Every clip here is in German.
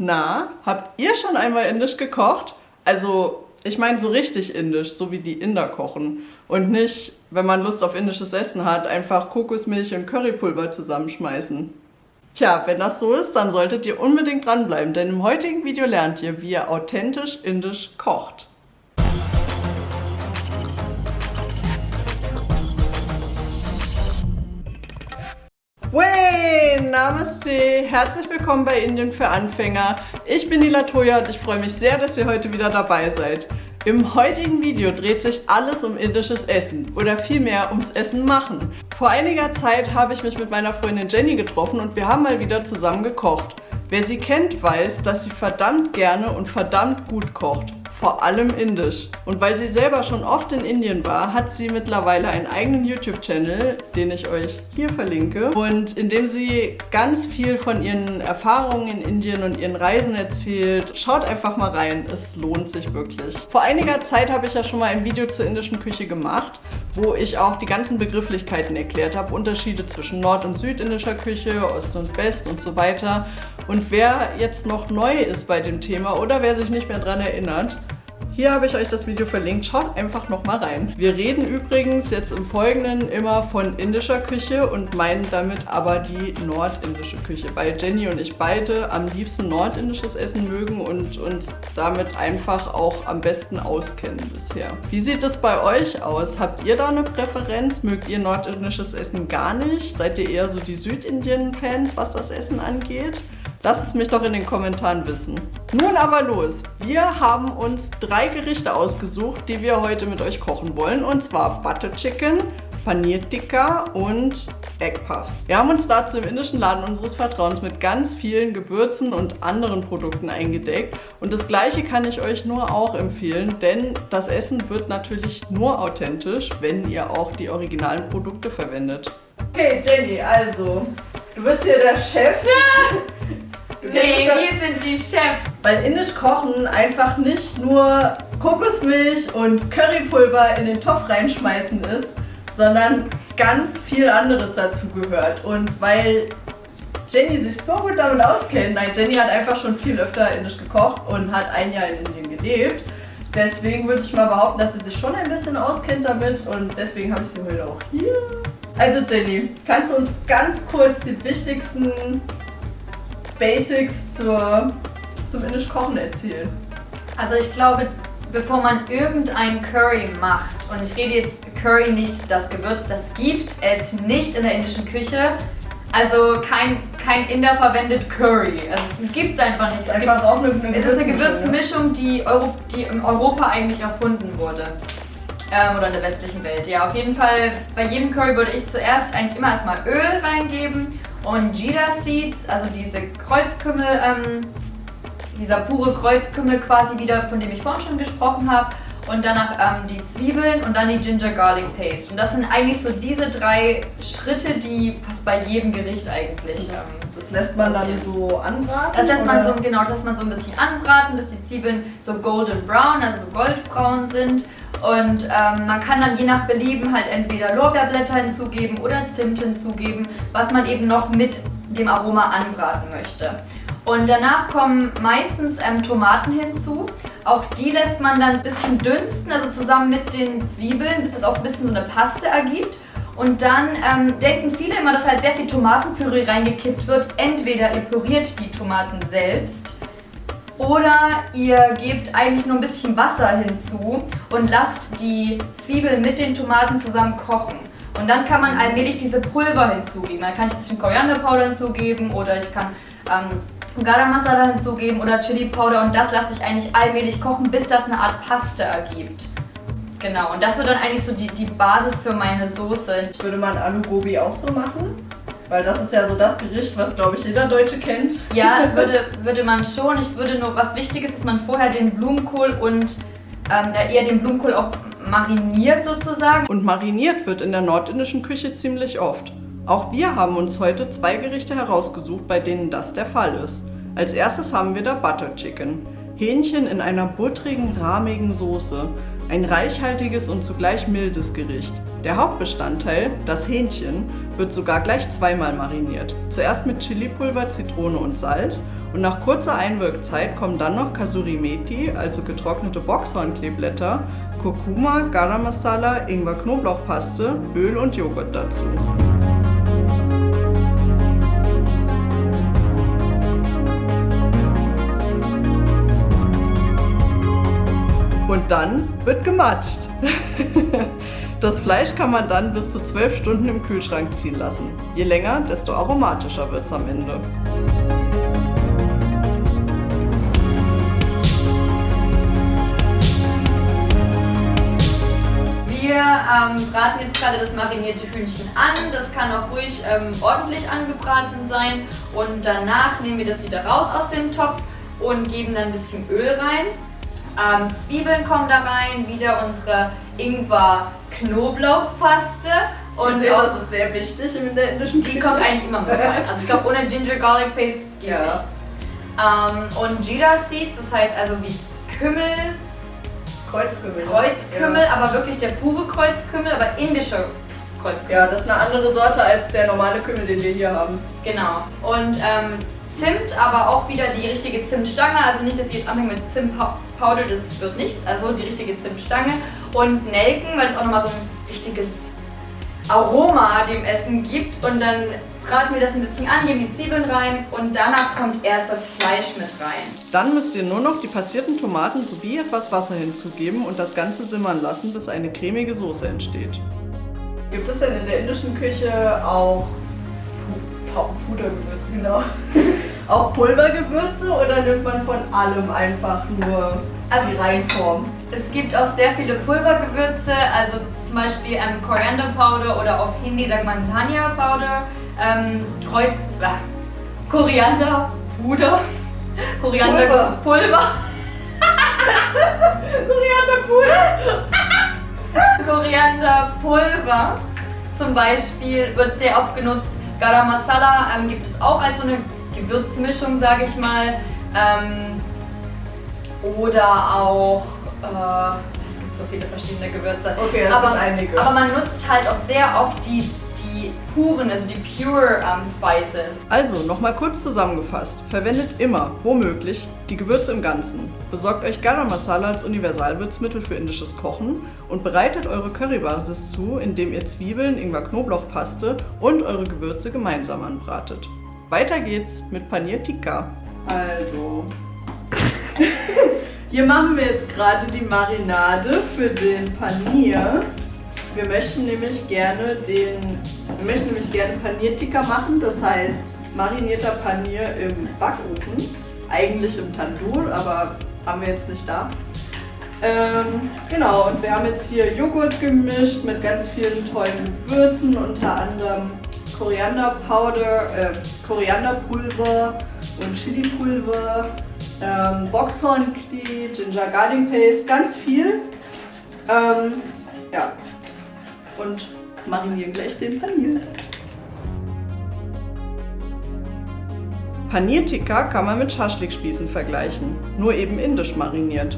Na, habt ihr schon einmal indisch gekocht? Also, ich meine so richtig indisch, so wie die Inder kochen. Und nicht, wenn man Lust auf indisches Essen hat, einfach Kokosmilch und Currypulver zusammenschmeißen. Tja, wenn das so ist, dann solltet ihr unbedingt dranbleiben, denn im heutigen Video lernt ihr, wie ihr authentisch indisch kocht. Wey, Namaste, herzlich willkommen bei Indien für Anfänger. Ich bin die Latoya und ich freue mich sehr, dass ihr heute wieder dabei seid. Im heutigen Video dreht sich alles um indisches Essen oder vielmehr ums Essen machen. Vor einiger Zeit habe ich mich mit meiner Freundin Jenny getroffen und wir haben mal wieder zusammen gekocht. Wer sie kennt, weiß, dass sie verdammt gerne und verdammt gut kocht. Vor allem indisch. Und weil sie selber schon oft in Indien war, hat sie mittlerweile einen eigenen YouTube-Channel, den ich euch hier verlinke. Und in dem sie ganz viel von ihren Erfahrungen in Indien und ihren Reisen erzählt. Schaut einfach mal rein, es lohnt sich wirklich. Vor einiger Zeit habe ich ja schon mal ein Video zur indischen Küche gemacht, wo ich auch die ganzen Begrifflichkeiten erklärt habe. Unterschiede zwischen nord- und südindischer Küche, Ost und West und so weiter. Und wer jetzt noch neu ist bei dem Thema oder wer sich nicht mehr daran erinnert, hier habe ich euch das Video verlinkt, schaut einfach noch mal rein. Wir reden übrigens jetzt im Folgenden immer von indischer Küche und meinen damit aber die nordindische Küche, weil Jenny und ich beide am liebsten nordindisches Essen mögen und uns damit einfach auch am besten auskennen bisher. Wie sieht es bei euch aus? Habt ihr da eine Präferenz? Mögt ihr nordindisches Essen gar nicht? Seid ihr eher so die Südindien-Fans, was das Essen angeht? Lasst es mich doch in den Kommentaren wissen. Nun aber los! Wir haben uns 3 Gerichte ausgesucht, die wir heute mit euch kochen wollen. Und zwar Butter Chicken, Paneer Tikka und Egg Puffs. Wir haben uns dazu im indischen Laden unseres Vertrauens mit ganz vielen Gewürzen und anderen Produkten eingedeckt. Und das gleiche kann ich euch nur auch empfehlen, denn das Essen wird natürlich nur authentisch, wenn ihr auch die originalen Produkte verwendet. Okay, Jenny, also, du bist hier der Chef. Nee, wir sind die Chefs. Weil indisch kochen einfach nicht nur Kokosmilch und Currypulver in den Topf reinschmeißen ist, sondern ganz viel anderes dazu gehört. Und weil Jenny sich so gut damit auskennt, nein, Jenny hat einfach schon viel öfter indisch gekocht und hat ein Jahr in Indien gelebt. Deswegen würde ich mal behaupten, dass sie sich schon ein bisschen auskennt damit und deswegen habe ich sie heute auch hier. Also Jenny, kannst du uns ganz kurz die wichtigsten Basics zum indisch Kochen erzählen? Also ich glaube, bevor man irgendein Curry macht, und ich rede jetzt Curry nicht das Gewürz, das gibt es nicht in der indischen Küche. Also kein Inder verwendet Curry. Also es gibt es einfach nicht. Es ist eine Gewürzmischung, die in Europa eigentlich erfunden wurde. Oder in der westlichen Welt. Ja, auf jeden Fall, bei jedem Curry würde ich zuerst eigentlich immer erstmal Öl reingeben und Jeera Seeds, also diese Kreuzkümmel, dieser pure Kreuzkümmel quasi wieder, von dem ich vorhin schon gesprochen habe. Und danach die Zwiebeln und dann die Ginger Garlic Paste. Und das sind eigentlich so diese 3 Schritte, die fast bei jedem Gericht eigentlich das lässt man dann so anbraten? Das lässt man so ein bisschen anbraten, bis die Zwiebeln so golden brown, also so goldbraun sind. Und man kann dann je nach Belieben halt entweder Lorbeerblätter hinzugeben oder Zimt hinzugeben, was man eben noch mit dem Aroma anbraten möchte. Und danach kommen meistens Tomaten hinzu. Auch die lässt man dann ein bisschen dünsten, also zusammen mit den Zwiebeln, bis es auch ein bisschen so eine Paste ergibt. Und dann denken viele immer, dass halt sehr viel Tomatenpüree reingekippt wird. Entweder ihr püriert die Tomaten selbst oder ihr gebt eigentlich nur ein bisschen Wasser hinzu und lasst die Zwiebeln mit den Tomaten zusammen kochen. Und dann kann man allmählich diese Pulver hinzugeben. Dann kann ich ein bisschen Korianderpowder hinzugeben oder ich kann Garam Masala hinzugeben oder Chili Powder und das lasse ich eigentlich allmählich kochen, bis das eine Art Paste ergibt. Genau, und das wird dann eigentlich so die Basis für meine Soße. Würde man Alu Gobi auch so machen? Weil das ist ja so das Gericht, was glaube ich jeder Deutsche kennt. Ja, würde man schon. Ich würde nur, was wichtig ist, dass man vorher den Blumenkohl und eher den Blumenkohl auch mariniert sozusagen. Und mariniert wird in der nordindischen Küche ziemlich oft. Auch wir haben uns heute 2 Gerichte herausgesucht, bei denen das der Fall ist. Als erstes haben wir da Butter Chicken. Hähnchen in einer buttrigen, rahmigen Soße. Ein reichhaltiges und zugleich mildes Gericht. Der Hauptbestandteil, das Hähnchen, wird sogar gleich zweimal mariniert. Zuerst mit Chilipulver, Zitrone und Salz Und nach kurzer Einwirkzeit kommen dann noch Kasuri Methi, also getrocknete Boxhornkleeblätter, Kurkuma, Garam Masala, Ingwer-Knoblauchpaste, Öl und Joghurt dazu. Und dann wird gematscht. Das Fleisch kann man dann bis zu 12 Stunden im Kühlschrank ziehen lassen. Je länger, desto aromatischer wird es am Ende. Wir braten jetzt gerade das marinierte Hühnchen an. Das kann auch ruhig ordentlich angebraten sein. Und danach nehmen wir das wieder raus aus dem Topf und geben dann ein bisschen Öl rein. Zwiebeln kommen da rein, wieder unsere Ingwer-Knoblauchpaste. Und das ist sehr wichtig in der indischen Küche. Die kommt eigentlich immer mit rein. Also ich glaube, ohne Ginger Garlic Paste geht nichts. Und Jeera Seeds, das heißt also wie Kümmel. Kreuzkümmel, aber wirklich der pure Kreuzkümmel, aber indischer Kreuzkümmel. Ja, das ist eine andere Sorte als der normale Kümmel, den wir hier haben. Genau. Und Zimt, aber auch wieder die richtige Zimtstange. Also nicht, dass ihr jetzt anfängt mit Zimtpowder, das wird nichts. Also die richtige Zimtstange. Und Nelken, weil es auch nochmal so ein richtiges Aroma dem Essen gibt. Und dann braten wir das ein bisschen an, geben die Zwiebeln rein und danach kommt erst das Fleisch mit rein. Dann müsst ihr nur noch die passierten Tomaten sowie etwas Wasser hinzugeben und das Ganze simmern lassen, bis eine cremige Soße entsteht. Gibt es denn in der indischen Küche auch Pudergewürze, genau? Auch Pulvergewürze oder nimmt man von allem einfach nur die Reinform? Es gibt auch sehr viele Pulvergewürze, also zum Beispiel Coriander Powder oder auf Hindi sagt man Dhania Powder, Koriander Puder, Koriander Pulver, Koriander Pulver zum Beispiel wird sehr oft genutzt. Garam Masala gibt es auch als so eine Gewürzmischung, sage ich mal. Oder auch, es gibt so viele verschiedene Gewürze. Okay, das sind einige. Aber man nutzt halt auch sehr oft die puren, also die pure Spices. Also, nochmal kurz zusammengefasst. Verwendet immer, womöglich, die Gewürze im Ganzen. Besorgt euch Garam Masala als Universalwürzmittel für indisches Kochen und bereitet eure Currybasis zu, indem ihr Zwiebeln, Ingwer-Knoblauchpaste und eure Gewürze gemeinsam anbratet. Weiter geht's mit Paneer Tikka. Also, hier machen wir jetzt gerade die Marinade für den Paneer. Wir möchten nämlich gerne Paneer Tikka machen, das heißt marinierter Paneer im Backofen, eigentlich im Tandoor, aber haben wir jetzt nicht da. Genau, und wir haben jetzt hier Joghurt gemischt mit ganz vielen tollen Gewürzen, unter anderem Korianderpulver und Chilipulver, Boxhornklee, Ginger Garlic Paste, ganz viel. Ja. Und marinieren gleich den Paneer. Paneer Tikka kann man mit Schaschlik-Spießen vergleichen, nur eben indisch mariniert.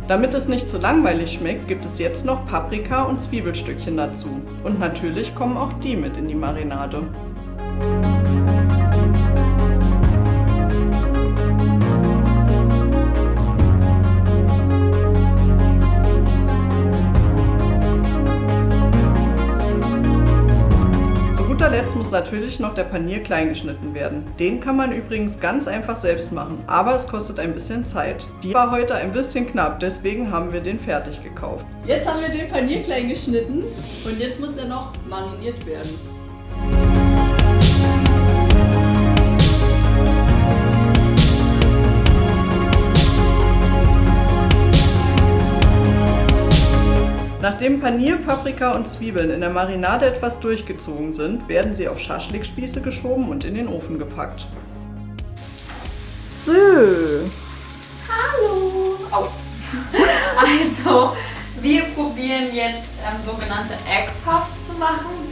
Damit es nicht zu langweilig schmeckt, gibt es jetzt noch Paprika und Zwiebelstückchen dazu. Und natürlich kommen auch die mit in die Marinade. Jetzt muss natürlich noch der Paneer klein geschnitten werden. Den kann man übrigens ganz einfach selbst machen, aber es kostet ein bisschen Zeit. Die war heute ein bisschen knapp, deswegen haben wir den fertig gekauft. Jetzt haben wir den Paneer klein geschnitten und jetzt muss er noch mariniert werden. Nachdem Paneer, Paprika und Zwiebeln in der Marinade etwas durchgezogen sind, werden sie auf Schaschlik-Spieße geschoben und in den Ofen gepackt. So. Hallo! Oh. Also, wir probieren jetzt sogenannte Egg Puffs zu machen.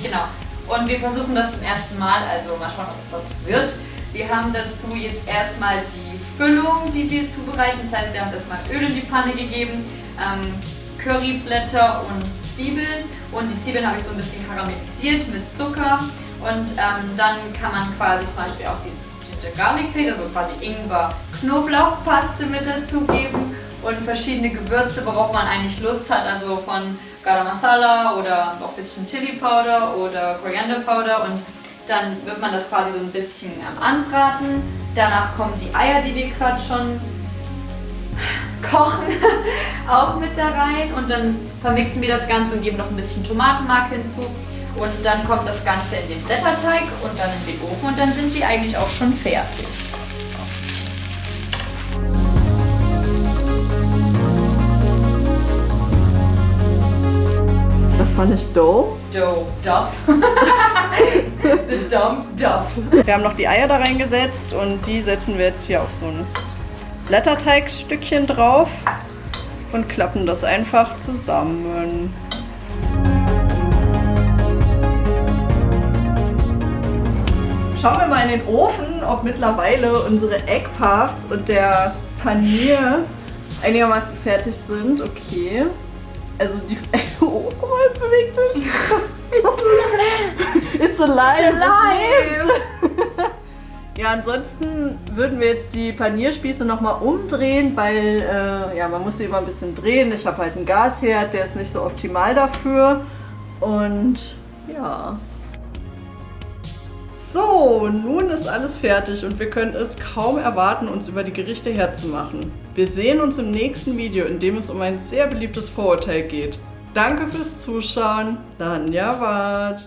Genau. Und wir versuchen das zum ersten Mal, also mal schauen, ob es das wird. Wir haben dazu jetzt erstmal die Füllung, die wir zubereiten. Das heißt, wir haben erstmal Öl in die Pfanne gegeben. Curryblätter und Zwiebeln und die Zwiebeln habe ich so ein bisschen karamellisiert mit Zucker und dann kann man quasi zum Beispiel auch den Ginger Garlic Paste, also quasi Ingwer-Knoblauchpaste mit dazugeben und verschiedene Gewürze, worauf man eigentlich Lust hat, also von Garam Masala oder auch ein bisschen Chili Powder oder Koriander Powder, und dann wird man das quasi so ein bisschen anbraten. Danach kommen die Eier, die wir gerade schon kochen, auch mit da rein, und dann vermixen wir das Ganze und geben noch ein bisschen Tomatenmark hinzu, und dann kommt das Ganze in den Blätterteig und dann in den Ofen und dann sind die eigentlich auch schon fertig. Sagt man nicht Dough? Duff. The dumb Duff. Wir haben noch die Eier da reingesetzt und die setzen wir jetzt hier auf so ein Blätterteigstückchen drauf und klappen das einfach zusammen. Schauen wir mal in den Ofen, ob mittlerweile unsere Egg Puffs und der Panier einigermaßen fertig sind. Okay. Also die... Oh, guck mal, es bewegt sich. It's alive. It's alive. Ja, ansonsten würden wir jetzt die Panierspieße nochmal umdrehen, weil ja, man muss sie immer ein bisschen drehen. Ich habe halt einen Gasherd, der ist nicht so optimal dafür. Und ja. So, nun ist alles fertig und wir können es kaum erwarten, uns über die Gerichte herzumachen. Wir sehen uns im nächsten Video, in dem es um ein sehr beliebtes Vorurteil geht. Danke fürs Zuschauen. Dhanyavad.